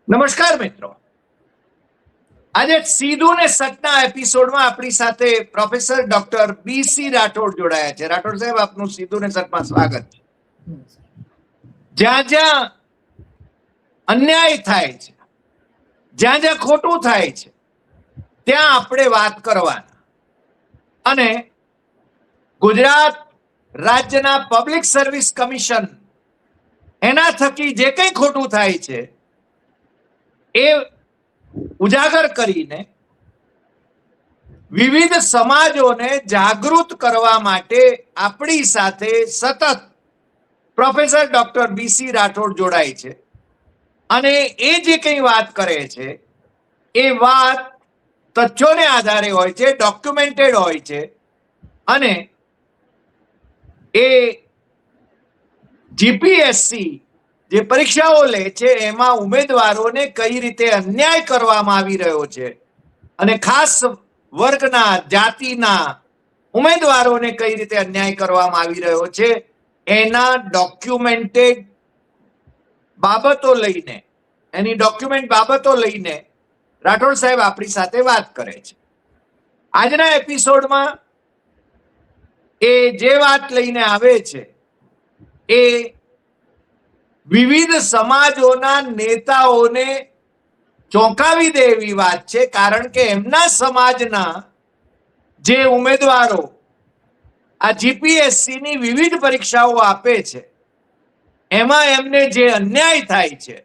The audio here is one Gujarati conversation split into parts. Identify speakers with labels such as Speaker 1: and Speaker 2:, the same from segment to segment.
Speaker 1: નમસ્કાર મિત્રો, આજે સીધું ને સચના એપિસોડમાં આપણી સાથે પ્રોફેસર ડોક્ટર બીસી રાઠોડ જોડાયા છે. રાઠોડ સાહેબ, આપનું સીધું ને સચમાં સ્વાગત છે. જ્યાં જ્યાં અન્યાય થાય છે, જ્યાં જ્યાં ખોટું થાય છે, ત્યાં આપણે વાત કરવાના અને ગુજરાત રાજ્યના પબ્લિક સર્વિસ કમિશન એના થકી જે કંઈ ખોટું થાય છે એ ઉજાગર કરીને વિવિધ સમાજોને જાગૃત કરવા માટે આપણી સાથે સતત પ્રોફેસર ડોક્ટર બીસી રાઠોડ જોડાય છે અને એ જે કંઈ વાત કરે છે એ વાત તથ્યોને આધારે હોય છે, ડોક્યુમેન્ટેડ હોય છે અને એ જીપીએસસી જે પરીક્ષાઓ લે છે એમાં ઉમેદવારોને કઈ રીતે અન્યાય કરવામાં આવી રહ્યો છે અને ખાસ વર્ગના, જાતિના ઉમેદવારોને કઈ રીતે અન્યાય કરવામાં આવી રહ્યો છે એના ડોક્યુમેન્ટેડ બાબતો લઈને, એની ડોક્યુમેન્ટ બાબતો લઈને રાઠોડ સાહેબ આપણી સાથે વાત કરે છે. આજના એપિસોડમાં એ જે વાત લઈને આવે છે એ વિવિધ સમાજોના નેતાઓને ચોંકાવી દે એવી વાત છે, કારણ કે એમના સમાજના જે ઉમેદવારો આ જીપીએસસી ની વિવિધ પરીક્ષાઓ આપે છે એમાં એમને જે અન્યાય થાય છે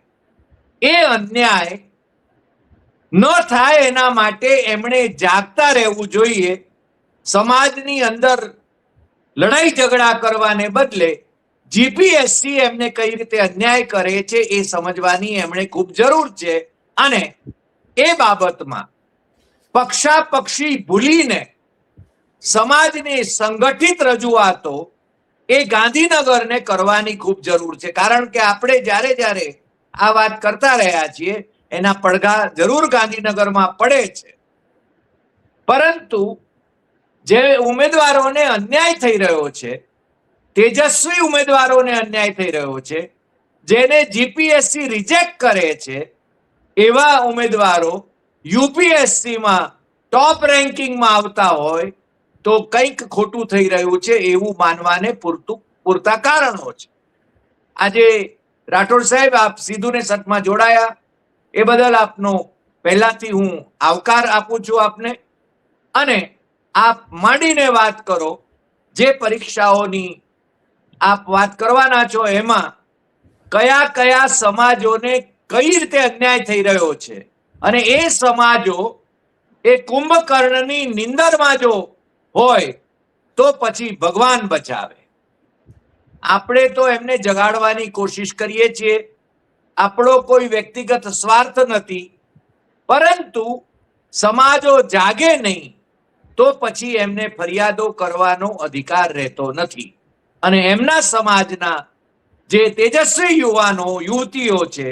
Speaker 1: એ અન્યાય ન થાય એના માટે એમણે જાગતા રહેવું જોઈએ. સમાજની અંદર લડાઈ ઝઘડા કરવાને બદલે જીપીએસસી એમને કઈ રીતે અન્યાય કરે છે એ સમજવાની એમણે ખૂબ જરૂર છે અને એ બાબતમાં પક્ષાપક્ષી ભૂલીને સમાજની સંગઠિત રજૂઆતો એ ગાંધીનગરને કરવાની ખૂબ જરૂર છે, કારણ કે આપણે જ્યારે જ્યારે આ વાત કરતા રહ્યા છીએ એના પડઘા જરૂર ગાંધીનગરમાં પડે છે, પરંતુ જે ઉમેદવારોને અન્યાય થઈ રહ્યો છે, તેજસ્વી ઉમેદવારોને અન્યાય થઈ રહ્યો છે, જેને જીપીએસસી રિજેક્ટ કરે છે એવા ઉમેદવારો યુપીએસસીમાં ટોપ રેન્કિંગમાં આવતા હોય તો કંઈક ખોટું થઈ રહ્યું છે એવું માનવાને પૂરતા કારણો છે. આજે રાઠોડ સાહેબ, આપ સીધું ને સચમાં જોડાયા એ બદલ આપનો પહેલાથી હું આવકાર આપું છું આપને, અને આપ માંડીને વાત કરો જે પરીક્ષાઓની આપ વાત કરવાના છો એમાં કયા કયા સમાજોને કઈ રીતે અન્યાય થઈ રહ્યો છે અને એ સમાજો એ કુંભકર્ણની નિંદરમાં જો હોય તો પછી ભગવાન બચાવે. આપણે તો એમને જગાડવાની કોશિશ કરીએ છીએ, આપણો કોઈ વ્યક્તિગત સ્વાર્થ નથી, પરંતુ સમાજો જાગે નહીં તો પછી એમને ફરિયાદો કરવાનો અધિકાર રહેતો નથી અને એમના સમાજના જે તેજસ્વી યુવાનો યુવતીઓ છે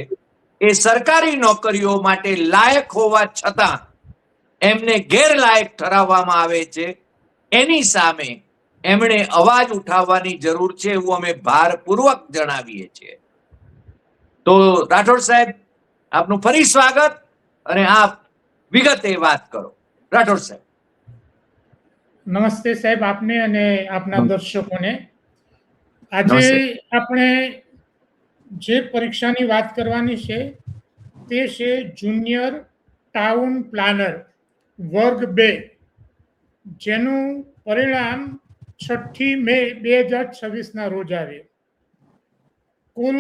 Speaker 1: એ સરકારી નોકરીઓ માટે લાયક હોવા છતાં એમને ગેરલાયક ઠરાવવામાં આવે છે. એની સામે એમણે અવાજ ઉઠાવવાની જરૂર છે એવું અમે ભારપૂર્વક જણાવીએ છીએ. તો રાઠોડ સાહેબ, આપનું ફરી સ્વાગત અને આપ વિગતે વાત કરો. રાઠોડ સાહેબ.
Speaker 2: નમસ્તે સાહેબ, આપને અને આપના દર્શકોને. આજે આપણે જે પરીક્ષાની વાત કરવાની છે તે છે જુનિયર ટાઉન પ્લાનર વર્ગ 2, જેનું પરિણામ 6 મે 2026 રોજ આવ્યું. કુલ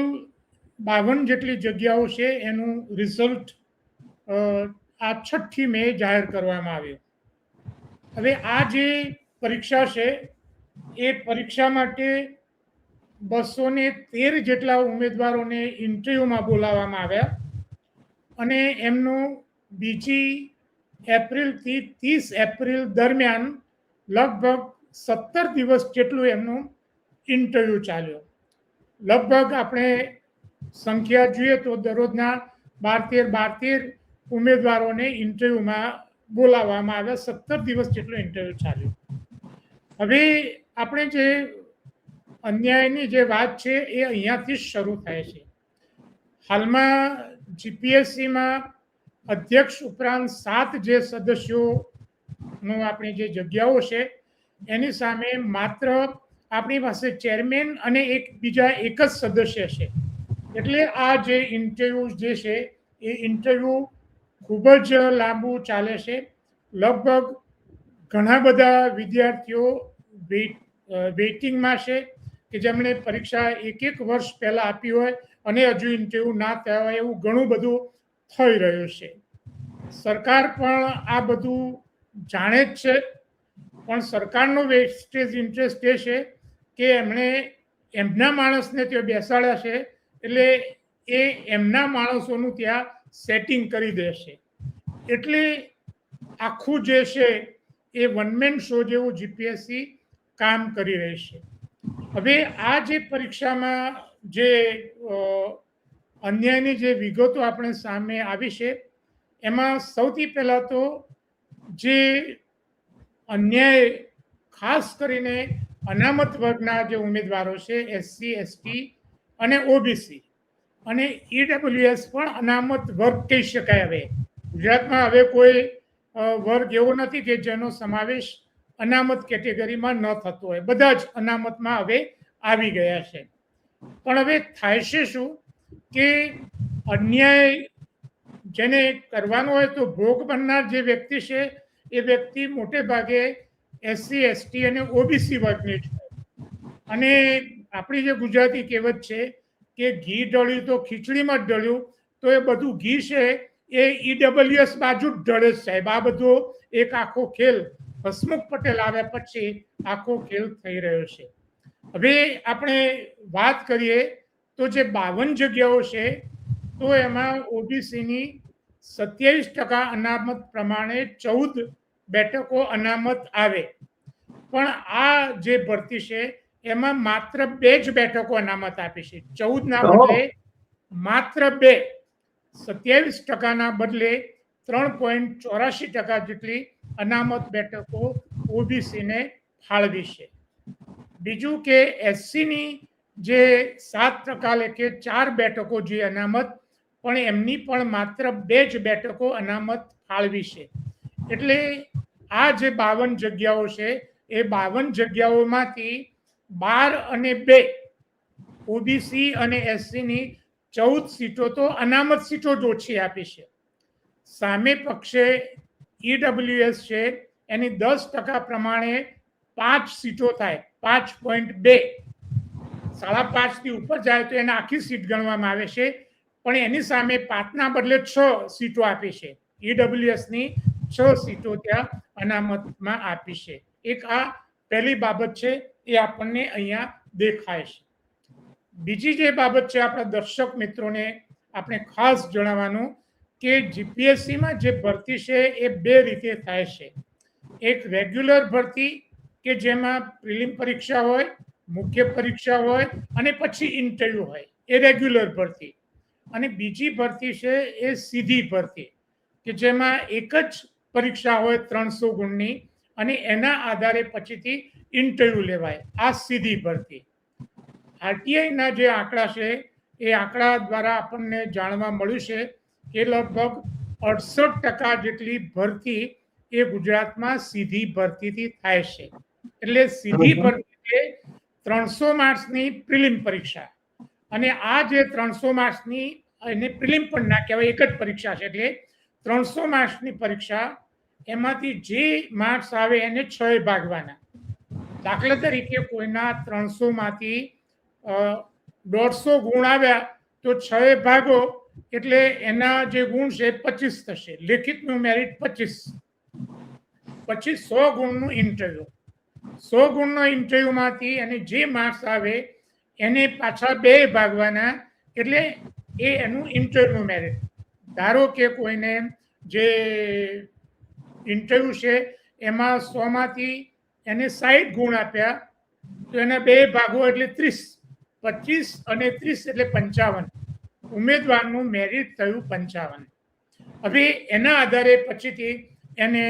Speaker 2: 52 જેટલી જગ્યાઓ છે, એનું રિઝલ્ટ આ 6 મે જાહેર કરવામાં આવ્યું. હવે આ જે પરીક્ષા છે એ પરીક્ષા માટે 213 જેટલા ઉમેદવારોને ઇન્ટરવ્યુમાં બોલાવવામાં આવ્યા અને એમનું 2 એપ્રિલથી 30 એપ્રિલ દરમિયાન લગભગ 17 દિવસ જેટલું એમનું ઇન્ટરવ્યુ ચાલ્યો. લગભગ આપણે સંખ્યા જોઈએ તો દરરોજના 12-13 ઉમેદવારોને ઇન્ટરવ્યુમાં બોલાવવામાં આવ્યા. 17 દિવસ જેટલું ઇન્ટરવ્યુ ચાલ્યું. હવે આપણે જે અન્યાયની જે વાત છે એ અહીંયાથી જ શરૂ થાય છે. હાલમાં જીપીએસસીમાં અધ્યક્ષ ઉપરાંત 7 જે સદસ્યોનો આપણી જે જગ્યાઓ છે એની સામે માત્ર આપણી પાસે ચેરમેન અને બીજા એક જ સદસ્ય છે. એટલે આ જે ઇન્ટરવ્યુ જે છે એ ઇન્ટરવ્યુ ખૂબ જ લાંબુ ચાલે છે. લગભગ ઘણા બધા વિદ્યાર્થીઓ વેઇટિંગમાં છે કે જેમણે પરીક્ષા એક વર્ષ પહેલા આપી હોય અને હજુ ઇન્ટરવ્યુ ના થયા હોય એવું ઘણું બધું થઈ રહ્યું છે. સરકાર પણ આ બધું જાણે જ છે, પણ સરકારનો વેસ્ટેજ ઇન્ટરેસ્ટ એ છે કે એમણે એમના માણસને ત્યાં બેસાડ્યા છે એટલે એ એમના માણસોનું ત્યાં સેટિંગ કરી દેશે. એટલે આખું જે છે એ વનમેન શો જેવું જીપીએસસી કામ કરી રહી છે. હવે આ જે પરીક્ષામાં જે અન્યાયની જે વિગતો આપણે સામે આવી છે એમાં સૌથી પહેલાં તો જે અન્યાય ખાસ કરીને અનામત વર્ગના જે ઉમેદવારો છે એસસી, એસટી અને ઓબીસી અને ઈડબ્લ્યુએસ પણ અનામત વર્ગ કહી શકાય. હવે ગુજરાતમાં હવે કોઈ વર્ગ એવો નથી કે જેનો સમાવેશ અનામત કેટેગરીમાં ન થતો હોય. બધા જ અનામતમાં હવે આવી ગયા છે. પણ હવે થાય છે શું કે અન્યાય જેને કરવાનો હોય તો ભોગ બનનાર જે વ્યક્તિ છે એ વ્યક્તિ મોટે ભાગે એસસી, એસટી અને ઓબીસી વર્ગની છે. અને આપણી જે ગુજરાતી કહેવત છે કે ઘી ઢળ્યું તો ખીચડીમાં જ ઢળ્યું, તો એ બધું ઘી છે એ ઈડબ્લ્યુએસ બાજુ જ ઢળે છે સાહેબ. આ બધો એક આખો ખેલ હસમુખ પટેલ આવ્યા પછી આખો ખેલ થઈ રહ્યો છે. હવે આપણે વાત કરીએ તો જે 52 જગ્યાઓ છે તો એમાં ઓબીસીની 27% અનામત પ્રમાણે 14 બેઠકો અનામત આવે. પણ આ જે ભરતી છે એમાં માત્ર 2 જ બેઠકો અનામત આપી છે. 14 ના બદલે માત્ર 2, 27%ના બદલે 3.84% જેટલી અનામત બેઠકો ઓબીસીને ફાળવી છે. બીજું કે એસસીની જે 7% લેખે 4 બેઠકો જે અનામત, પણ એમની પણ માત્ર 2 જ બેઠકો અનામત ફાળવી છે. એટલે આ જે 52 જગ્યાઓ છે એ 52 જગ્યાઓમાંથી 12 અને 2 ઓબીસી અને એસસીની 14 સીટો તો અનામત સીટો જ ઓછી આપી છે. સામે પક્ષે ઈડબ્લ્યુએસ છે એની 10% પ્રમાણે 5 સીટો થાય, 5.2. 5.5 થી ઉપર જાય તો એને આખી સીટ ગણવામાં આવે છે. પણ એની સામે 5ના બદલે 6 સીટો આપી છે. ઈડબ્લ્યુએસની 6 સીટો ત્યાં અનામતમાં આપી છે. એક આ પહેલી બાબત છે એ આપણને અહીંયા દેખાય છે. બીજી જે બાબત છે આપણા દર્શક મિત્રોને આપણે ખાસ જણાવવાનું કે જીપીએસસીમાં જે ભરતી છે એ 2 રીતે થાય છે. એક રેગ્યુલર ભરતી કે જેમાં પ્રિલિમ પરીક્ષા હોય, મુખ્ય પરીક્ષા હોય અને પછી ઇન્ટરવ્યુ હોય, એ રેગ્યુલર ભરતી. અને બીજી ભરતી છે એ સીધી ભરતી કે જેમાં એક જ પરીક્ષા હોય 300 ગુણની અને એના આધારે પછીથી ઇન્ટરવ્યુ લેવાય. આ સીધી ભરતી. આરટીઆઈના જે આંકડા છે એ આંકડા દ્વારા આપણને જાણવા મળ્યું છે કે લગભગ 68% જેટલી ભરતી એ ગુજરાતમાં સીધી ભરતીથી થાય છે. એટલે સીધી ભરતી એટલે 300 માર્ક્સની પ્રિલિમ પરીક્ષા અને આ જે 300 માર્ક્સની એને પ્રિલિમ પણ ના કહેવાય, એક જ પરીક્ષા છે. એટલે 300 માર્ક્સની પરીક્ષા, એમાંથી જે માર્ક્સ આવે એને 6 ભાગવાના. દાખલા તરીકે કોઈના 300માંથી 150 ગુણ આવ્યા તો 6 ભાગો એટલે એના જે ગુણ છે 25 થશે. લેખિતનું મેરિટ 25. પછી 100 ગુણનું ઇન્ટરવ્યુ. 100 ગુણનો ઇન્ટરવ્યુમાંથી એને જે માર્ક્સ આવે એને પાછા 2 ભાગવાના એટલે એ એનું ઇન્ટરવ્યુ મેરિટ. ધારો કે કોઈને જે ઇન્ટરવ્યુ છે એમાં 100માંથી એને 60 ગુણ આપ્યા તો એના 2 ભાગો એટલે 30. 25 અને 30 એટલે 55. ઉમેદવારનું મેરિટ થયું 55. હવે એના આધારે પછીથી એને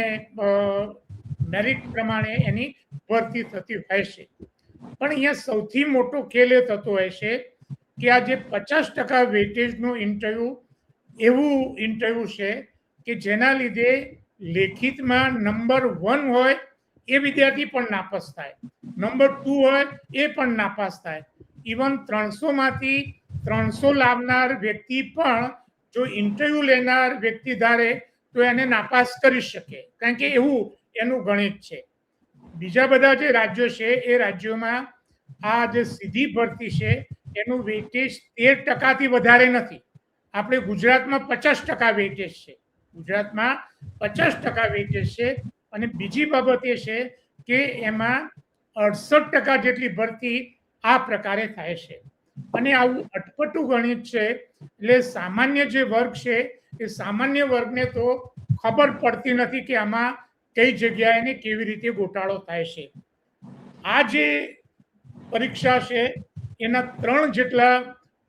Speaker 2: મેરિટ પ્રમાણે એની ભરતી થતી હોય છે. પણ અહીંયા સૌથી મોટો ખેલ એ થતો હોય છે કે આ જે 50% વેટેજનું ઇન્ટરવ્યુ એવું ઇન્ટરવ્યુ છે કે જેના લીધે લેખિતમાં નંબર 1 હોય એ વિદ્યાર્થી પણ નાપાસ થાય, નંબર 2 હોય એ પણ નાપાસ થાય. ઇવન 300 માંથી 300 લાવનાર વ્યક્તિ પણ જો ઇન્ટરવ્યુ લેનાર વ્યક્તિ ધારે તો એને નાપાસ કરી શકે, કારણ કે એવું એનું ગણિત છે. બીજા બધા જે રાજ્યો છે એ રાજ્યોમાં આ જે સીધી ભરતી છે એનું વેઇટેજ 13% વધારે નથી. આપણે ગુજરાતમાં 50% વેઇટેજ છે, ગુજરાતમાં 50% વેઇટેજ છે. અને બીજી બાબત એ છે કે એમાં 68% જેટલી ભરતી આ પ્રકારે થાય છે. અને આવું અટપટું ગણિત છે એટલે સામાન્ય જે વર્ગ છે એ સામાન્ય વર્ગને તો ખબર પડતી નથી કે આમાં કઈ જગ્યાએ ને કેવી રીતે ગોટાળો થાય છે. આ જે પરીક્ષા છે એના 3 જેટલા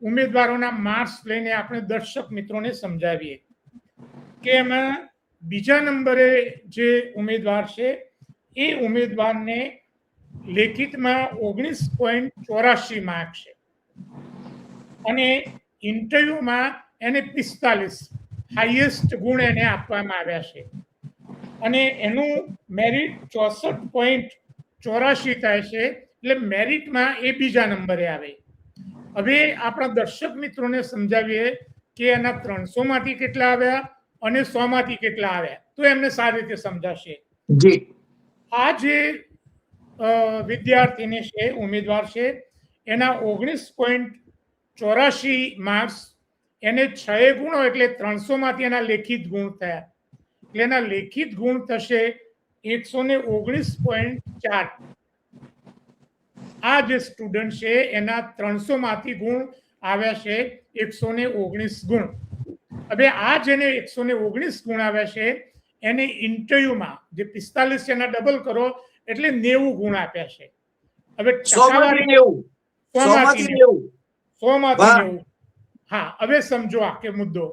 Speaker 2: ઉમેદવારોના માર્ક્સ લઈને આપણે દર્શક મિત્રોને સમજાવીએ કે એમાં બીજા નંબરે જે ઉમેદવાર છે એ ઉમેદવારને લેખિતમાં 19.84 માર્ક છે અને ઇન્ટરવ્યુમાં એને 45 હાઈએસ્ટ ગુણ એને આપવામાં આવ્યા છે અને એનું મેરિટ 64.84 થાય છે, એટલે મેરિટમાં એ બીજા નંબરે આવે. હવે આપણા દર્શક મિત્રોને સમજાવીએ કે એના 300 માંથી કેટલા આવ્યા અને 100 માંથી કેટલા આવ્યા તો એમને સારી રીતે સમજાશે.
Speaker 1: જી,
Speaker 2: આ જે વિદ્યાર્થીની છે ઉમેદવાર છે એના 19.84 માર્ક્સ એને 6 ગુણો એટલે 300 માંથી એના લેખિત ગુણ થયા, એટલે એના લેખિત ગુણ થશે 119.4. આ જે સ્ટુડન્ટ છે એના 300 માંથી ગુણ આવ્યા છે 119 ગુણ. હવે આ જેને 119 ગુણ આવ્યા છે એને ઇન્ટરવ્યુમાં જે 45 એના ડબલ કરો એટલે 90 ગુણ આપ્યા છે. હવે
Speaker 1: 100 માંથી 90.
Speaker 2: હા, હવે સમજો આ કે મુદ્દો.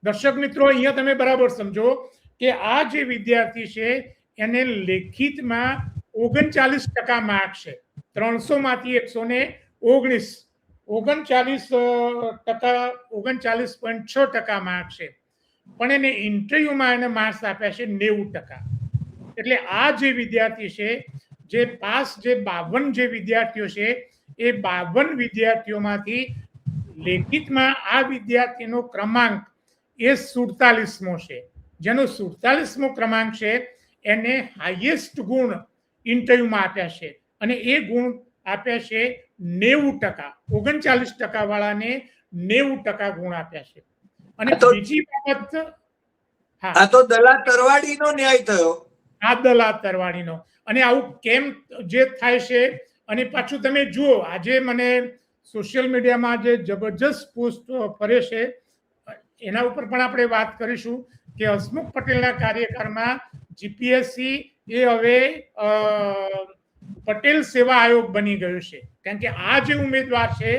Speaker 2: દર્શક મિત્રો અહીંયા તમે બરાબર સમજો કે આ જે વિદ્યાર્થી છે એને લેખિતમાં 39% માર્ક છે, 300 માંથી 119, 39.6% માર્ક છે, પણ એને ઇન્ટરવ્યુમાં એને માર્ક્સ આપ્યા છે 90%. એટલે આ જે વિદ્યાર્થી છે જે પાસ જે 52 જે વિદ્યાર્થીઓ છે એ 52 વિદ્યાર્થીઓમાંથી લેખિતમાં આ વિદ્યાર્થીનો ક્રમાંક એ 47મો છે, જેનો 47મો ક્રમાંક છે એને હાઈએસ્ટ ગુણ ઇન્ટરવ્યુમાં આપ્યા છે અને એ ગુણ આપ્યા છે 90%. 39% વાળાને 90% ગુણ આપ્યા છે. અને બીજી બાબત,
Speaker 1: આ તો દલા તરવાડીનો ન્યાય થયો.
Speaker 2: આ દલા તરવાડીનો. અને આવું કેમ જે થાય છે અને પાછું તમે જુઓ આજે મને સોશિયલ મીડિયામાં જે જબરજસ્ત પોસ્ટ ફરે છે એના ઉપર પણ આપણે વાત કરીશું કે હસમુખ પટેલના કાર્યકાળમાં જીપીએસસી એ હવે પટેલ સેવા આયોગ બની ગયું છે, કારણ કે આ જે ઉમેદવાર છે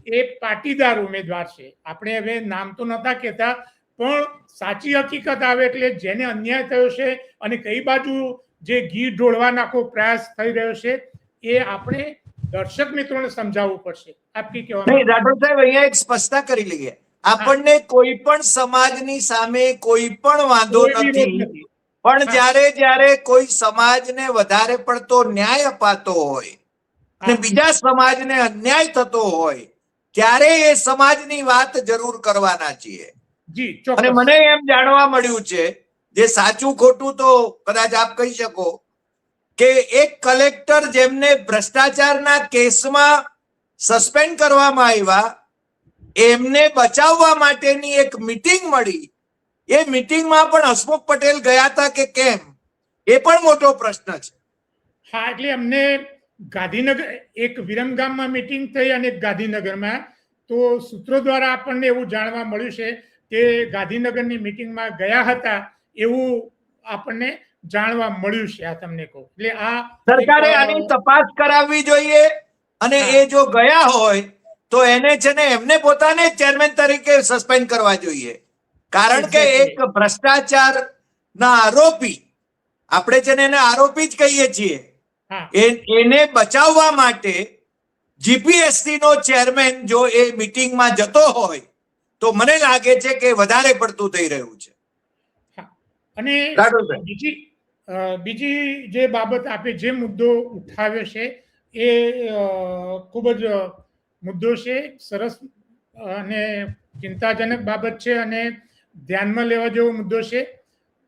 Speaker 2: એ પાટીદાર ઉમેદવાર છે. આપણે હવે નામ તો નતા કહેતા પણ સાચી હકીકત આવે એટલે જેને અન્યાય થયો છે અને કઈ બાજુ જે ઘી ઢોળવા નાખો પ્રયાસ થઈ રહ્યો છે એ આપણે દર્શક મિત્રોને સમજાવવું પડશે. આપ કી કહેવા
Speaker 1: નહીં રાઠોડ સાહેબ, અહીંયા એક સ્પષ્ટતા કરી લઈએ. આપણને કોઈ પણ સમાજની સામે કોઈ પણ વાંધો નથી, પણ જ્યારે કોઈ સમાજને વધારે પડતો ન્યાય અપાતો હોય અને બીજા સમાજને અન્યાય થતો હોય ત્યારે એ સમાજની વાત જરૂર કરવાના છીએ.
Speaker 2: જી,
Speaker 1: અને મને એમ જાણવા મળ્યું છે, જે સાચું ખોટું તો કદાચ આપ કહી શકો, કે એક કલેક્ટર જેમને ભ્રષ્ટાચારના કેસમાં સસ્પેન્ડ કરવામાં આવ્યા એમને બચાવવા માટેની એક મીટિંગ મળી, એ મીટિંગમાં પણ હસમુખ પટેલ ગયા હતા કે કેમ એ પણ મોટો પ્રશ્ન છે.
Speaker 2: હા, એટલે અમને ગાંધીનગર એક વિરમગામમાં મીટિંગ થઈ અને ગાંધીનગરમાં, તો સૂત્રો દ્વારા આપણને એવું જાણવા મળ્યું છે કે ગાંધીનગરની મીટિંગમાં ગયા હતા એવું આપણને જાણવા મળ્યું છે. આ તમને કહું એટલે આ
Speaker 1: સરકારે આની તપાસ કરાવવી જોઈએ અને એ જો ગયા હોય તો એને છે ને એમને પોતાને ચેરમેન તરીકે સસ્પેન્ડ કરવા જોઈએ, કારણ કે એક ભ્રષ્ટાચાર ના આરોપી, આપણે છે ને એને આરોપી જ કહીએ છીએ, એને બચાવવા માટે જીપીએસસી નો ચેરમેન જો એ મીટિંગમાં જતો હોય તો મને લાગે છે કે વધારે પડતું થઈ રહ્યું છે.
Speaker 2: હા. અને
Speaker 1: રાઠોડભાઈ.
Speaker 2: બીજી જે બાબત આપે જે મુદ્દો ઉઠાવ્યો છે એ ખૂબ જ મુદ્દો છે, સરસ અને ચિંતાજનક બાબત છે અને ધ્યાનમાં લેવા જેવો મુદ્દો છે.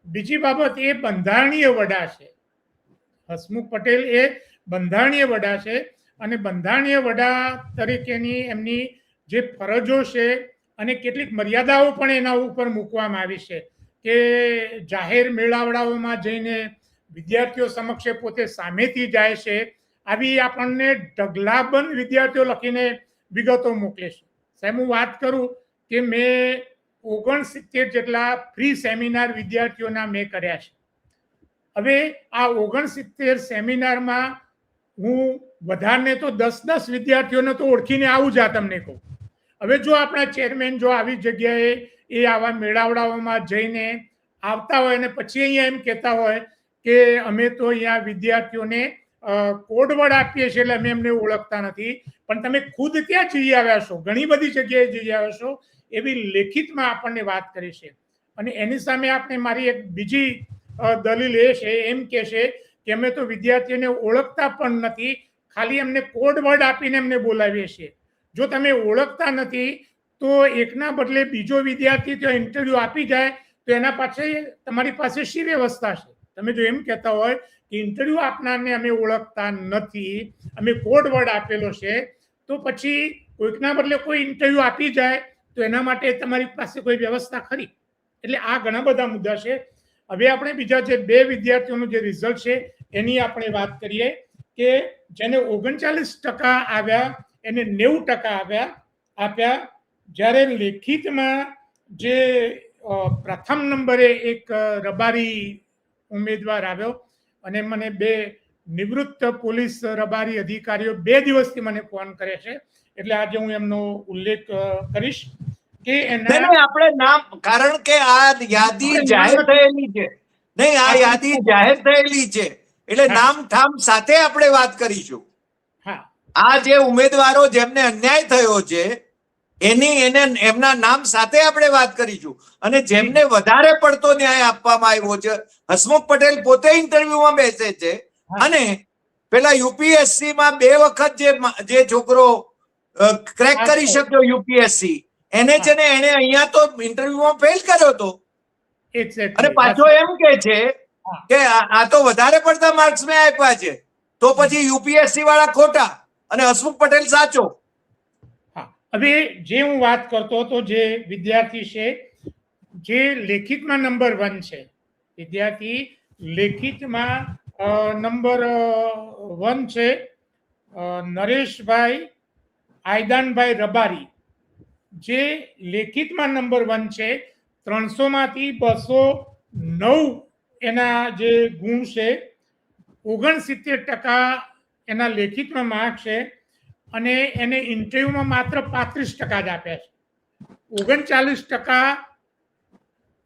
Speaker 2: બીજી બાબત એ બંધારણીય વડા છે. હસમુખ પટેલ એ બંધારણીય વડા છે અને બંધારણીય વડા તરીકેની એમની જે ફરજો છે અને કેટલીક મર્યાદાઓ પણ એના ઉપર મૂકવામાં આવી છે કે જાહેર મેળાવડાઓમાં જઈને વિદ્યાર્થીઓ સમક્ષ પોતે સામેથી જાય છે. આવી આપણને ઢગલાબંધ વિદ્યાર્થીઓ લખીને વિગતો મોકલે છે. સાહેબ, હું વાત કરું કે મેં 69 જેટલા ફ્રી સેમિનાર વિદ્યાર્થીઓના મેં કર્યા છે. હવે આ 69 સેમિનારમાં હું વધારે તો 10 વિદ્યાર્થીઓને તો ઓળખીને આવું જ આ તમને કહું. હવે જો આપણા ચેરમેન જો આવી જગ્યાએ એ આવા મેળાવડાઓમાં જઈને આવતા હોય અને પછી અહીંયા એમ કહેતા હોય કે અમે તો અહીંયા વિદ્યાર્થીઓને કોડવર્ડ આપીએ છીએ એટલે અમે એમને ઓળખતા નથી, પણ તમે ખુદ ત્યાં જઈ આવ્યા છો, ઘણી બધી જગ્યાએ જઈ આવ્યા છો, એવી લેખિતમાં આપણને વાત કરી છે. અને એની સામે આપણે મારી એક બીજી દલીલ એ છે, એમ કે છે કે અમે તો વિદ્યાર્થીઓને ઓળખતા પણ નથી, ખાલી એમને કોડવર્ડ આપીને એમને બોલાવીએ છીએ. જો તમે ઓળખતા નથી તો એકના બદલે બીજો વિદ્યાર્થી ત્યાં ઇન્ટરવ્યુ આપી જાય તો એના પાછળ તમારી પાસે શી વ્યવસ્થા છે? તમે જો એમ કહેતા હોય કે ઇન્ટરવ્યુ આપનારને અમે ઓળખતા નથી, અમે કોડવર્ડ આપેલો છે, તો પછી કોઈકના બદલે કોઈ ઇન્ટરવ્યુ આપી જાય તો એના માટે તમારી પાસે કોઈ વ્યવસ્થા ખરી? એટલે આ ઘણા બધા મુદ્દા છે. હવે આપણે બીજા જે 2 વિદ્યાર્થીઓનું જે રિઝલ્ટ છે એની આપણે વાત કરીએ કે જેને 39% આવ્યા એને 90% આપ્યા. જ્યારે લેખિતમાં જે પ્રથમ નંબરે એક રબારી ઉમેદવાર આવ્યો અને મને 2 નિવૃત્ત પોલીસ રબારી અધિકારીઓ 2 દિવસથી મને ફોન કરે છે, એટલે આજે હું એમનો ઉલ્લેખ કરીશ કે
Speaker 1: આપણે નામ, કારણ કે આ યાદી જાહેર થયેલી છે. નહીં, આ યાદી જાહેર થયેલી છે એટલે નામ ઠામ સાથે આપણે વાત કરીશું. આ જે ઉમેદવારો જેમને અન્યાય થયો છે એમના નામ સાથે આપણે વાત કરીશું. અને જેમને વધારે પડતો ન્યાય આપવામાં આવ્યો છે, હસમુખ પટેલ પોતે ઇન્ટરવ્યુમાં બેસે છે અને પેલા યુપીએસસી માં 2 વખત જે છોકરો ક્રેક કરી શક્યો યુપીએસસી, એને છે ને એને અહીંયા તો ઇન્ટરવ્યુમાં ફેલ કર્યો હતો અને પાછો એમ કે છે કે આ તો વધારે પડતા માર્ક્સ મેં આપ્યા છે, તો પછી યુપીએસસી વાળા ખોટા અને હસમુખ પટેલ સાચો.
Speaker 2: હવે જે હું વાત કરતો હતો, જે વિદ્યાર્થી છે જે લેખિતમાં નંબર 1 છે, વિદ્યાર્થી લેખિતમાં નંબર 1 છે નરેશભાઈ આયદાનભાઈ રબારી, જે લેખિતમાં નંબર 1 છે. 300માંથી 209 એના જે ગુણ છે, 69% એના લેખિતમાં માર્ક છે અને એને ઇન્ટરવ્યુમાં માત્ર 35% જ આપ્યા છે.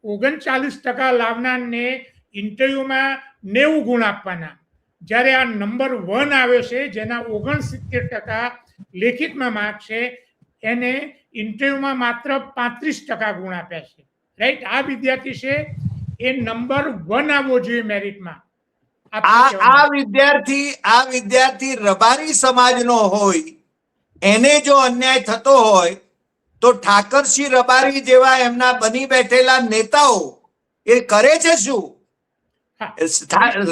Speaker 2: 39% લાવનારને ઇન્ટરવ્યુમાં 90 ગુણ આપવાના, જ્યારે આ નંબર 1 આવ્યો છે જેના 69% લેખિતમાં માર્ક છે, એને ઇન્ટરવ્યુમાં માત્ર 35% ગુણ આપ્યા છે. રાઈટ, આ વિદ્યાર્થી છે એ નંબર 1 આવવો જોઈએ મેરિટમાં.
Speaker 1: આ વિદ્યાર્થી રબારી સમાજનો હોય, એને જો અન્યાય થતો હોય તો ઠાકરસિંહ રબારી જેવા એમના બની બેઠેલા નેતાઓ એ કરે છે શું?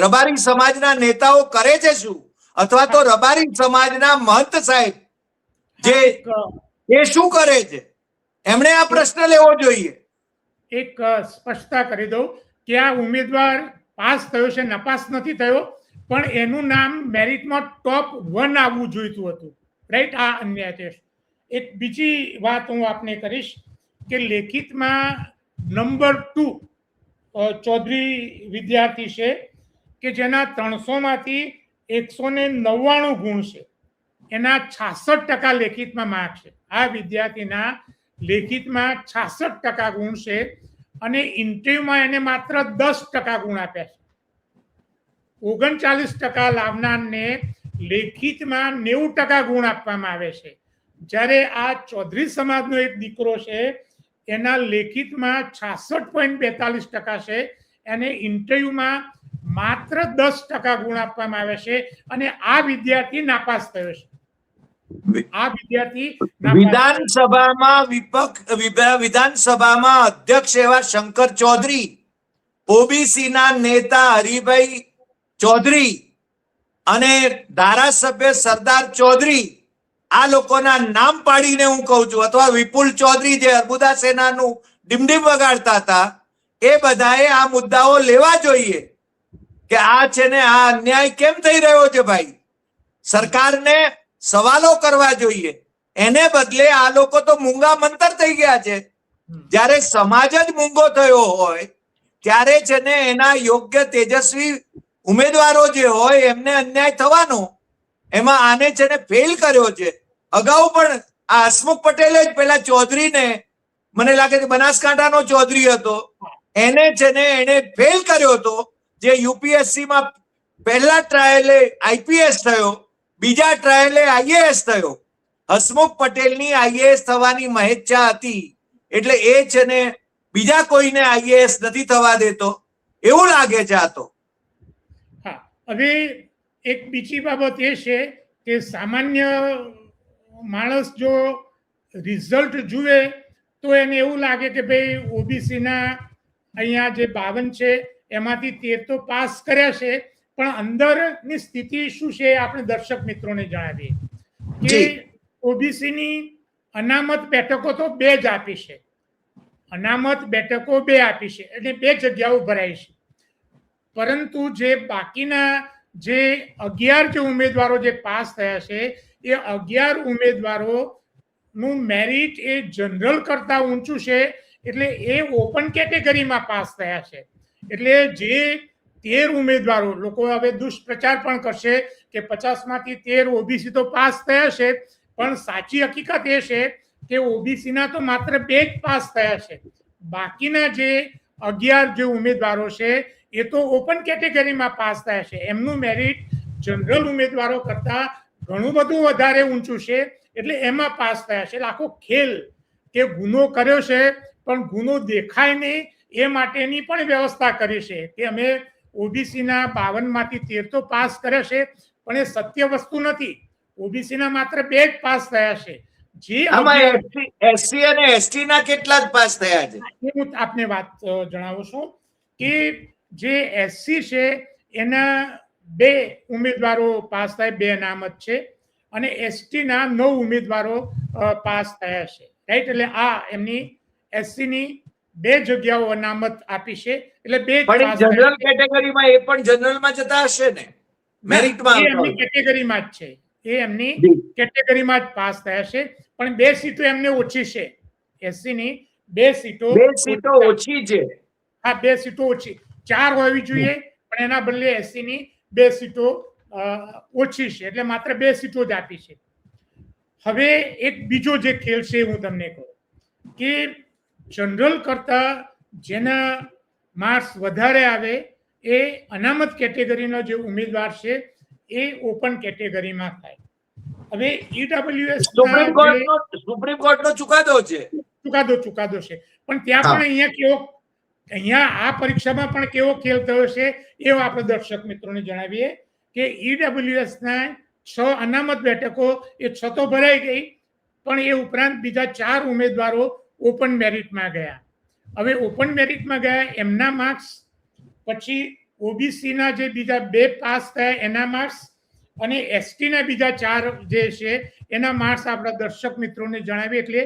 Speaker 1: રબારી સમાજના નેતાઓ કરે છે શું? અથવા તો રબારી સમાજના મહંત સાહેબ જે એ શું કરે છે? એમણે આ પ્રશ્ન લેવો જોઈએ.
Speaker 2: એક સ્પષ્ટતા કરી દઉં કે આ ઉમેદવાર પાસ થયો છે, નપાસ નથી થયો, પણ એનું નામ મેરિટમાં ટોપ 1 આવવું જોઈતું હતું. રાઈટ, આ અન્યાય છે. એક બીજી વાત હું આપને કરીશ કે લેખિતમાં નંબર 2 ચૌધરી વિદ્યાર્થી છે કે જેના 300માંથી 199 ગુણ છે, એના 66% લેખિતમાં માર્ક છે. આ વિદ્યાર્થીના લેખિતમાં 66% ગુણ છે અને ઇન્ટરવ્યુમાં એને માત્ર 10% ગુણ આપ્યા છે. 39% લાવનારને લેખિતમાં 90% ગુણ આપવામાં આવે છે, જ્યારે આ ચૌધરી સમાજનો એક દીકરો છે એના લેખિતમાં 66.42% છે અને ઇન્ટરવ્યુમાં માત્ર 10% ગુણ આપવામાં આવે છે અને આ વિદ્યાર્થી નાપાસ થયો છે. આ વિદ્યાર્થી
Speaker 1: વિધાનસભામાં અધ્યક્ષ એવા શંકર ચૌધરી, ઓબીસી ના નેતા હરિભાઈ ચૌધરી અને ધારાસભ્ય સરદાર ચૌધરી, આ લોકોના નામ પાડીને હું કહું છું, અથવા વિપુલ ચૌધરી જે અર્બુદા સેનાનું ડીમડીમ વગાડતા હતા, એ બધાએ આ મુદ્દાઓ લેવા જોઈએ કે આ છે ને આ અન્યાય કેમ થઈ રહ્યો છે. ભાઈ, સરકારને સવાલો કરવા જોઈએ. એને બદલે આ લોકો તો મૂંગા મંતર થઈ ગયા છે. જ્યારે સમાજ જ મૂંગો થયો હોય ત્યારે છે ને એના યોગ્ય તેજસ્વી ઉમેદવારો જે હોય એમને અન્યાય થવાનો. એમાં આને છે ને ફેલ કર્યો છે. અગાઉ પણ આ હસમુખ પટેલે જ પેલા ચૌધરીને, મને લાગે છે બનાસકાંઠાનો ચૌધરી હતો, એને છે ને એને ફેલ કર્યો હતો. જે યુપીએસસી માં પહેલા ટ્રાયલે આઈપીએસ થયો, બીજા ટ્રાયલે આઈએએસ થયો. હસમુખ પટેલની આઈએએસ થવાની મહેચ્છા હતી એટલે એ છે ને બીજા કોઈને આઈએએસ નથી થવા દેતો એવું લાગે છે. આ તો
Speaker 2: હવે એક બીજી બાબત એ છે કે સામાન્ય માણસ જો રિઝલ્ટ જુએ તો એને એવું લાગે કે ભાઈ ઓબીસીના અહીંયા જે 52 છે એમાંથી 13 તો પાસ કર્યા છે, પણ અંદરની સ્થિતિ શું છે આપણે દર્શક મિત્રોને જણાવીએ કે ઓબીસીની અનામત બેઠકો તો 2 જ આપી છે. અનામત બેઠકો 2 આપી છે એટલે 2 જગ્યાઓ ભરાઈ છે, પરંતુ જે બાકીના જે 11 જે ઉમેદવારો જે પાસ થયા છે એ 11 ઉમેદવારોનું મેરિટ એ જનરલ કરતા ઊંચું છે, એટલે એ ઓપન કેટેગરીમાં પાસ થયા છે. એટલે જે 13 ઉમેદવારો, લોકો હવે દુષ્પ્રચાર પણ કરશે કે 50 માંથી 13 ઓબીસી તો પાસ થયા છે, પણ સાચી હકીકત એ છે કે ઓબીસીના તો માત્ર 2 જ પાસ થયા છે. બાકીના જે 11 જે ઉમેદવારો છે એ તો ઓપન કેટેગરીમાં પાસ થયા છે. એમનું મેરિટ જનરલ ઉમેદવારો કરતા ઘણું બધું વધારે ઊંચું છે, એટલે એમાં પાસ થયા છે. એટલે આખો ખેલ કે ગુનો કર્યો છે પણ ગુનો દેખાય નહીં એ માટેની પણ વ્યવસ્થા કરી છે કે અમે ઓબીસીના 52 માંથી 13 તો પાસ કર્યા છે, પણ એ સત્ય વસ્તુ નથી. ઓબીસીના માત્ર 2 જ પાસ થયા છે. જે
Speaker 1: એસસી અને એસટી ના કેટલા જ પાસ થયા છે
Speaker 2: હું આપને વાત જણાવું છું કે જે એસસી છે એના 2 ઉમેદવારો પાસ થાય, 2 અનામત છે, અને એસટી ના 9 ઉમેદવારો પાસ થયા છે. રાઈટ, એટલે આ એમની એસસી ની 2 જગ્યાઓ અનામત આપી છે, એટલે 2
Speaker 1: પણ જનરલ કેટેગરીમાં એ પણ જનરલમાં જતા હશે ને, મેરિટમાં
Speaker 2: એમની કેટેગરીમાં જ છે, એ એમની કેટેગરીમાં જ પાસ થયા છે, પણ 2 સીટો એમને ઓછી છે. એસસી ની 2 સીટો
Speaker 1: ઓછી છે.
Speaker 2: હા, 2 સીટો ઓછી, 4 હોવી જોઈએ, પણ એના બદલે એસસી ની 2 સીટો ઓછી છે, એટલે માત્ર 2 સીટો જ આપી છે. હવે એક બીજો જે ખેલ છે હું તમને કહું કે જનરલ કરતા જેના માર્ક્સ વધારે આવે એ અનામત કેટેગરીનો જે ઉમેદવાર છે એ ઓપન કેટેગરીમાં થાય. હવે ઈડબ્લ્યુએસ
Speaker 1: સુપ્રીમ કોર્ટનો ચુકાદો છે,
Speaker 2: ચુકાદો છે, પણ ત્યાં પણ અહીંયા આ પરીક્ષામાં પણ કેવો ખેલ થયો છે એ આપણે દર્શક મિત્રોને જણાવીએ કે ઈડબ્લ્યુએસ ના 6 અનામત બેઠકો એ 6 તો ભરાઈ ગઈ, પણ એ ઉપરાંત બીજા 4 ઉમેદવારો ઓપન મેરિટમાં ગયા. હવે ઓપન મેરિટમાં ગયા એમના માર્ક્સ, પછી ઓબીસીના જે બીજા 2 પાસ થયા એના માર્ક્સ, અને એસટીના બીજા 4 જે છે એના માર્ક્સ આપણા દર્શક મિત્રોને જણાવીએ એટલે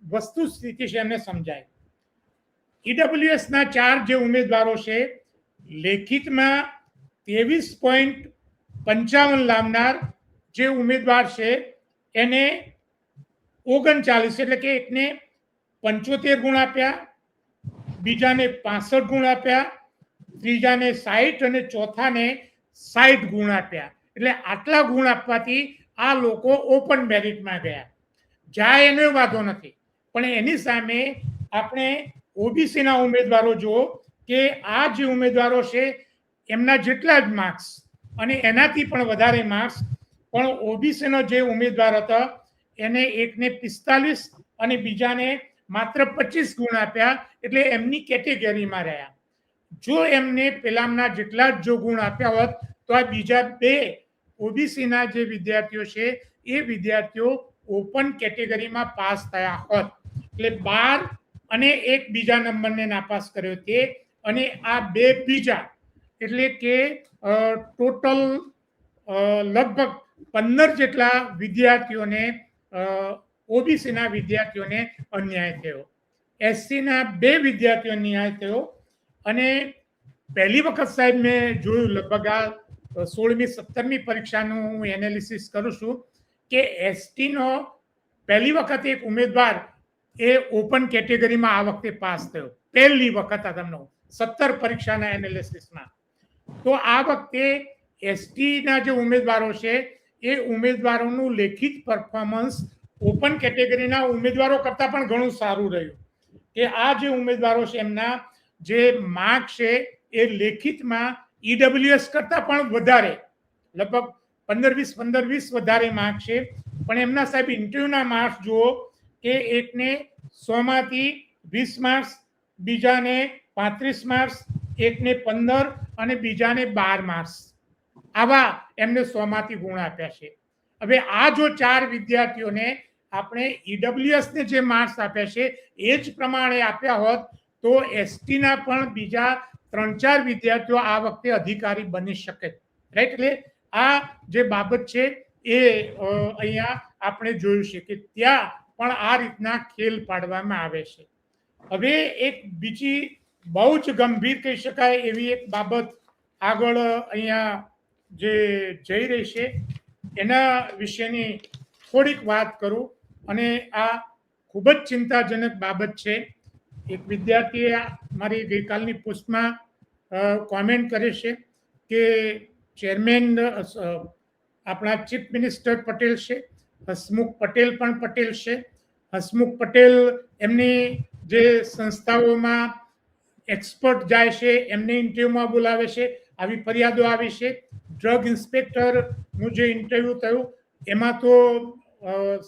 Speaker 2: વસ્તુ સ્થિતિ છે એમને સમજાય. ઈડબ્લ્યુએસ ના 4 જે ઉમેદવારો છે લેખિતમાં 23.55 લાવનાર જે ઉમેદવાર છે એને 39, એટલે કે એકને 75 ગુણ આપ્યા, બીજાને 65 ગુણ આપ્યા, ત્રીજાને 60 અને ચોથાને 60 ગુણ આપ્યા. એટલે આટલા ગુણ આપવાથી આ લોકો ઓપન મેરિટમાં ગયા. જાય એનો વાંધો નથી, પણ એની સામે આપણે ઓબીસીના ઉમેદવારો જુઓ કે આ જે ઉમેદવારો છે એમના જેટલા જ માર્ક્સ અને એનાથી પણ વધારે માર્ક્સ, પણ ઓબીસીનો જે ઉમેદવાર હતો એને એકને 45 અને બીજાને માત્ર 25 ગુણ આપ્યા એટલે એમની કેટેગરીમાં રહ્યા. જો એમને પેલાના જેટલા જ જો ગુણ આપ્યા હોત તો આ બીજા બે ઓબીસી ના જે વિદ્યાર્થીઓ છે એ વિદ્યાર્થીઓ ઓપન કેટેગરીમાં પાસ થયા હોત. એટલે 12 અને એક બીજા નંબરને નાપાસ કર્યો તે, અને આ બે બીજા, એટલે કે ટોટલ લગભગ 15 જેટલા વિદ્યાર્થીઓને ઓબીસી ના વિદ્યાર્થીઓને અન્યાય થયો. એસસી ના 2 વિદ્યાર્થીઓ ન્યાય થયો. અને પહેલી વખત સાહેબ મેં જોયું, લગભગ આ 16મી 17મી પરીક્ષાનું હું એનાલિસિસ કરું છું કે એસટી નો પહેલી વખત એક ઉમેદવાર એ ઓપન કેટેગરીમાં આ વખતે પાસ થયો. પહેલી વખત આ તમને 17 પરીક્ષાના એનાલિસિસમાં. તો આ વખતે એસટી ના જે ઉમેદવારો છે એ ઉમેદવારોનું લેખિત પરફોર્મન્સ ઓપન કેટેગરીના ઉમેદવારો કરતાં પણ ઘણું સારું રહ્યું. કે આ જે ઉમેદવારો છે એમના જે માર્ક છે એ લેખિતમાં ઈડબ્લ્યુએસ કરતાં પણ વધારે, લગભગ 15-20 વધારે માર્ક છે. પણ એમના સાહેબ ઇન્ટરવ્યુના માર્ક્સ જુઓ કે એકને 100માંથી 20 માર્ક્સ, બીજાને 35 માર્ક્સ, એકને 15 અને બીજાને 12 માર્ક્સ. આવા એમને 100માંથી ગુણ આપ્યા છે. હવે આ જો 4 વિદ્યાર્થીઓને આપણે ઈડબ્લ્યુએસ ને જે માર્ક્સ આપ્યા છે એ જ પ્રમાણે આપ્યા હોત તો એસટી ના પણ બીજા 3-4 વિદ્યાર્થીઓ આ વખતે અધિકારી બની શકે. રાઈટ? એટલે આ જે બાબત છે એ અહીંયા આપણે જોયું છે કે ત્યાં પણ આ રીતના ખેલ પાડવામાં આવે છે. હવે એક બીજી બહુ જ ગંભીર કહી શકાય એવી એક બાબત આગળ અહીંયા જે જઈ રહી છે એના વિશેની થોડીક વાત કરું. અને આ ખૂબ જ ચિંતાજનક બાબત છે. એક વિદ્યાર્થીએ મારી ગઈકાલની પોસ્ટમાં કોમેન્ટ કરે છે કે ચેરમેન આપણા ચીફ મિનિસ્ટર પટેલ છે, હસમુખ પટેલ પણ પટેલ છે. હસમુખ પટેલ એમની જે સંસ્થાઓમાં એક્સપર્ટ જાય છે એમને ઇન્ટરવ્યુમાં બોલાવે છે. આવી ફરિયાદો આવી છે. ડ્રગ ઇન્સ્પેક્ટરનું જે ઇન્ટરવ્યુ થયું એમાં તો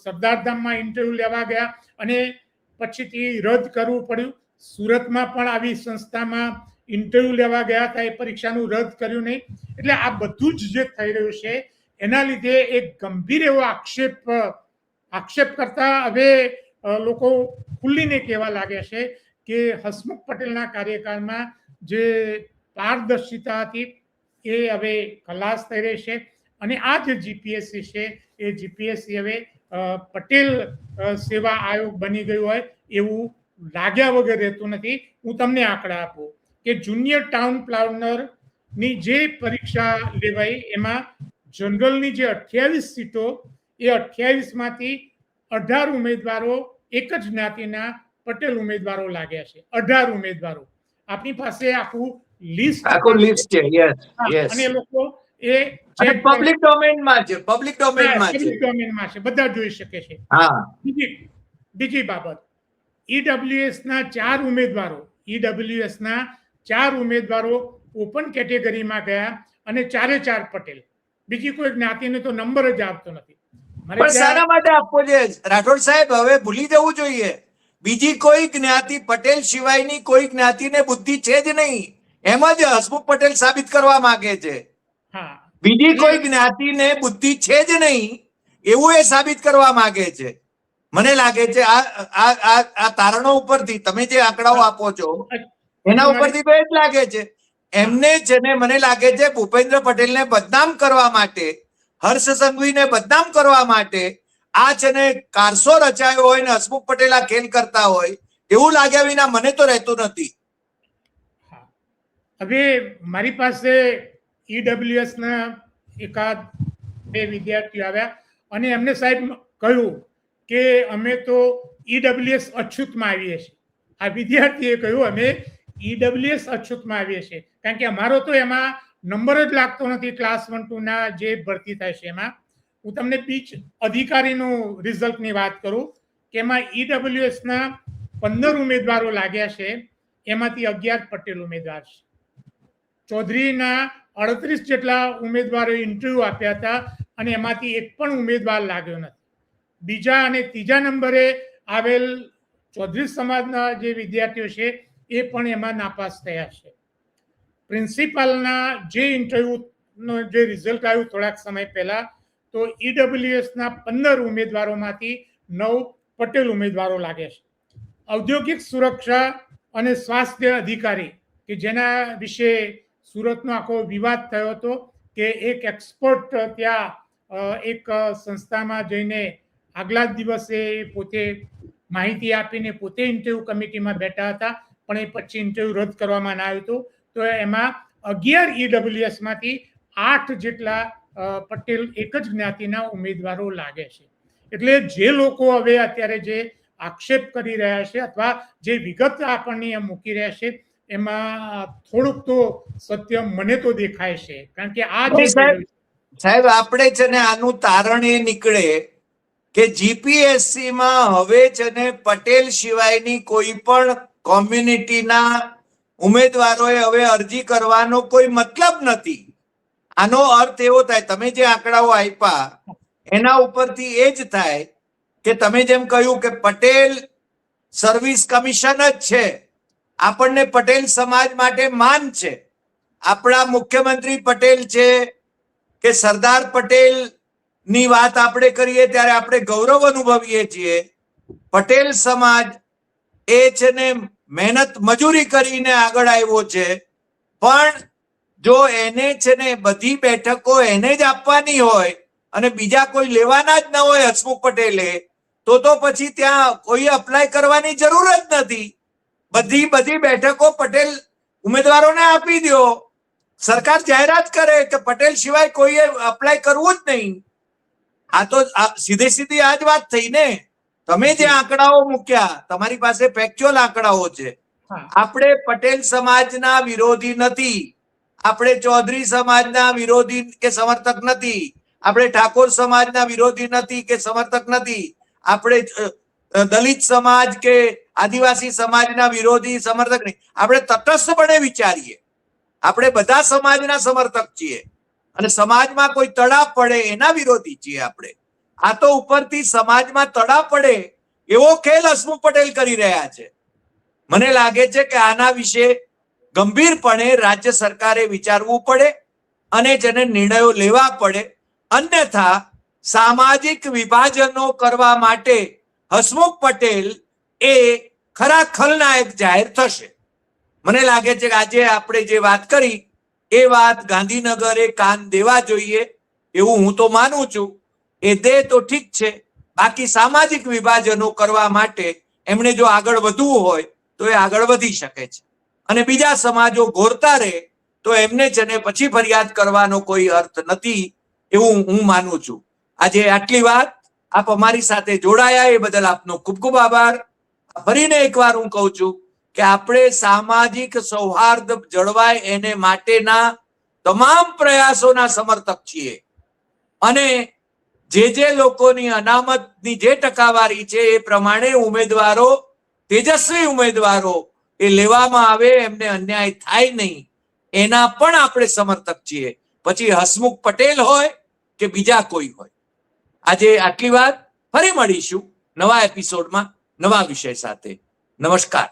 Speaker 2: સરદારધામમાં ઇન્ટરવ્યુ લેવા ગયા અને પછીથી રદ કરવું પડ્યું. સુરતમાં પણ આવી સંસ્થામાં ઇન્ટરવ્યુ લેવા ગયા હતા, એ પરીક્ષાનું રદ કર્યું નહીં. એટલે આ બધું જ જે થઈ રહ્યું છે એના લીધે એક ગંભીર એવો આક્ષેપ કરતા હવે લોકો ખુલ્લીને કહેવા લાગ્યા છે કે હસમુખ પટેલના કાર્યકાળમાં જે પારદર્શિતા હતી એ હવે ખલાસ થઈ રહી છે. અને આ જે જીપીએસસી છે એ જીપીએસસી હવે પટેલ સેવા આયોગ બની ગયું હોય એવું લાગ્યા વગર રહેતું નથી. હું તમને આંકડા આપું કે જુનિયર ટાઉન પ્લાનર ની જે પરીક્ષા લેવાઈ એમાં જનરલની જે 28 સીટો એ 28માંથી 18 ઉમેદવારો એક જ જ્ઞાતિના પટેલ ઉમેદવારો લાગ્યા છે. 18 ઉમેદવારો. આપણી પાસે આખું લિસ્ટ
Speaker 1: છે. Yes, yes.
Speaker 2: અને લોકો એ
Speaker 1: પબ્લિક ડોમેનમાં છે. પબ્લિક ડોમેનમાં છે.
Speaker 2: બધા જોઈ શકે છે.
Speaker 1: હા.
Speaker 2: બીજી બાબત, ઈડબ્લ્યુએસ ના 4 ઉમેદવારો, ઈડબ્લ્યુએસ ના 4 ઉમેદવારો ઓપન કેટેગરીમાં ગયા અને 4 પટેલ. બીજી કોઈ જ્ઞાતિને તો નંબર જ આવતો નથી.
Speaker 1: પણ શાના માટે આપવો છે રાઠોડ સાહેબ? હવે ભૂલી જવું જોઈએ. બીજી કોઈ જ્ઞાતિ પટેલ સિવાયની કોઈ જ્ઞાતિને બુદ્ધિ છે જ નહીં. એમ જ હસમુખ પટેલ સાબિત કરવા માંગે છે. બીજી કોઈ જ્ઞાતિને બુદ્ધિ છે જ નહીં એવું એ સાબિત કરવા માંગે છે. મને લાગે છે આ તારણો ઉપરથી તમે જે આંકડાઓ આપો છો એના ઉપરથી તો એ જ લાગે છે. એમને જેને મને લાગે છે ભૂપેન્દ્ર પટેલને બદનામ કરવા માટે, હર્ષ સંઘવીને બદનામ કરવા માટે આ છે ને કારસો રચાયો હોય ને હસમુખ પટેલ આ ખેલ કરતા હોય એવું લાગ્યા વિના મને તો રહેતું નથી.
Speaker 2: હવે મારી પાસે ઈડબ્લ્યુએસ ના 1-2 વિદ્યાર્થીઓ આવ્યા અને એમને સાહેબ કહ્યું કે અમે તો ઈડબ્લ્યુએસ અછૂતમાં આવીએ છીએ. આ વિદ્યાર્થીએ કહ્યું અમે ઈડબ્લ્યુએસ અછૂતમાં આવીએ છીએ કારણ કે અમારો તો એમાં નંબર જ લાગતો નથી. ક્લાસ 1-2 ના જે ભરતી થાય છે એમાં. હું તમને બીજ અધિકારીનું રિઝલ્ટની વાત કરું કે એમાં ઈડબ્લ્યુએસ ના 15 ઉમેદવારો લાગ્યા છે, એમાંથી 11 પટેલ ઉમેદવાર છે. ચૌધરીના 38 જેટલા ઉમેદવારોએ ઇન્ટરવ્યુ આપ્યા હતા અને એમાંથી એક પણ ઉમેદવાર લાગ્યો નથી. બીજા અને ત્રીજા નંબરે આવેલ ચૌધરી સમાજના જે વિદ્યાર્થીઓ છે એ પણ એમાં નાપાસ થયા છે. પ્રિન્સિપાલના જે ઇન્ટરવ્યુનો જે રિઝલ્ટ આવ્યું થોડાક સમય પહેલા, તો ઈડબ્લ્યુએસના 15 ઉમેદવારોમાંથી 9 પટેલ ઉમેદવારો લાગે છે. ઔદ્યોગિક સુરક્ષા અને સ્વાસ્થ્ય અધિકારી કે જેના વિશે સુરતનો આખો વિવાદ થયો હતો કે એક એક્સપર્ટ ત્યાં એક સંસ્થામાં જઈને આગલા જ દિવસે પોતે માહિતી આપીને પોતે ઇન્ટરવ્યુ કમિટીમાં બેઠા હતા, પણ એ પછી ઇન્ટરવ્યુ રદ કરવામાં આવ્યું હતું. તો એમાં 11 ઈડબ્લ્યુએસમાંથી 8 જેટલા પટેલ એક જ જ્ઞાતિના ઉમેદવારો લાગે છે. એટલે જે લોકો હવે અત્યારે જે આક્ષેપ કરી રહ્યા છે અથવા જે વિગત આપણને મૂકી રહ્યા છે એમાં થોડુંક તો સત્ય મને તો દેખાય છે, કારણ કે આ જે
Speaker 1: સાહેબ આપણે છે ને આનું તારણ એ નીકળે કે જીપીએસસી માં હવે છે ને પટેલ સિવાયની કોઈ પણ કોમ્યુનિટીના ઉમેદવારોએ હવે અરજી કરવાનો કોઈ મતલબ નથી. આનો અર્થ એવો થાય, તમે જે આંકડાઓ આપ્યા એના ઉપરથી એ જ થાય કે તમે જેમ કહ્યું કે પટેલ સર્વિસ કમિશન જ છે, આપણને પટેલ સમાજ માટે માન છે, આપણા મુખ્યમંત્રી પટેલ છે કે સરદાર પટેલ ની વાત આપણે કરીએ ત્યારે આપણે ગૌરવ અનુભવીએ છીએ. પટેલ સમાજ એ છે ને મહેનત મજૂરી કરીને આગળ આવ્યો છે, પણ જો એને છે ને બધી બેઠકો એને જ આપવાની હોય અને બીજા કોઈ લેવાના જ ન હોય હસમુખ પટેલે, તો પછી ત્યાં કોઈ અપ્લાય કરવાની જરૂર જ નથી. બધી બેઠકો પટેલ ઉમેદવારોને આપી દો, સરકાર જાહેરાત કરે કે પટેલ સિવાય કોઈએ અપ્લાય કરવું જ નહીં. આ તો સીધી આ જ વાત થઈ ને. તમે જે આંકડાઓ મૂક્યા, તમારી પાસે ફેક્ચ્યુઅલ આંકડાઓ છે. આપણે પટેલ સમાજના વિરોધી નથી, આપણે ચૌધરી સમાજના વિરોધી કે સમર્થક નથી, આપણે ઠાકોર સમાજના વિરોધી નથી કે સમર્થક નથી, આપણે દલિત સમાજ કે આદિવાસી સમાજના વિરોધી સમર્થક નહીં, આપણે તટસ્થપણે વિચારીએ. આપણે બધા સમાજના સમર્થક છીએ અને સમાજમાં કોઈ તડાપ પડે એના વિરોધી છીએ આપણે. આ તો ઉપરથી સમાજમાં તડાપ પડે એવો ખેલ હસમુખ પટેલ કરી રહ્યા છે. મને લાગે છે કે આના વિશે ગંભીરપણે રાજ્ય સરકારે વિચારવું પડે અને જેને નિર્ણયો લેવા પડે, અન્યથા સામાજિક વિભાજનો કરવા માટે હસમુખ પટેલ એ ખરા ખલનાયક જાહેર થશે. મને લાગે છે કે આજે આપણે જે વાત કરી એ વાત ગાંધીનગરે કાન દેવા જોઈએ એવું હું તો માનું છું. એ દે તો ઠીક છે, બાકી સામાજિક વિભાજનો કરવા માટે એમણે જો આગળ વધવું હોય તો એ આગળ વધી શકે છે, અને બીજા સમાજો ઘોરતા રહે તો એમને છે ને પછી ફરિયાદ કરવાનો કોઈ અર્થ નથી એવું હું માનું છું. આજે આટલી વાત આપ અમારી સાથે જોડાયા એ બદલ આપનો ખૂબ ખૂબ આભાર. ફરીને એકવાર હું કહું છું કે આપણે સામાજિક સૌહાર્દ જળવાય એને માટેના તમામ પ્રયાસોના સમર્થક છીએ, અને જે લોકોની અનામતની જે ટકાવારી છે એ પ્રમાણે ઉમેદવારો, તેજસ્વી ઉમેદવારો એ લેવામાં આવે, એમને અન્યાય થાય નહીં, એના પણ આપણે સમર્થક છીએ, પછી હસમુખ પટેલ હોય કે બીજા કોઈ હોય. આજે આટલી વાત. ફરી મળીશું નવા એપિસોડમાં નવા વિષય સાથે. નમસ્કાર.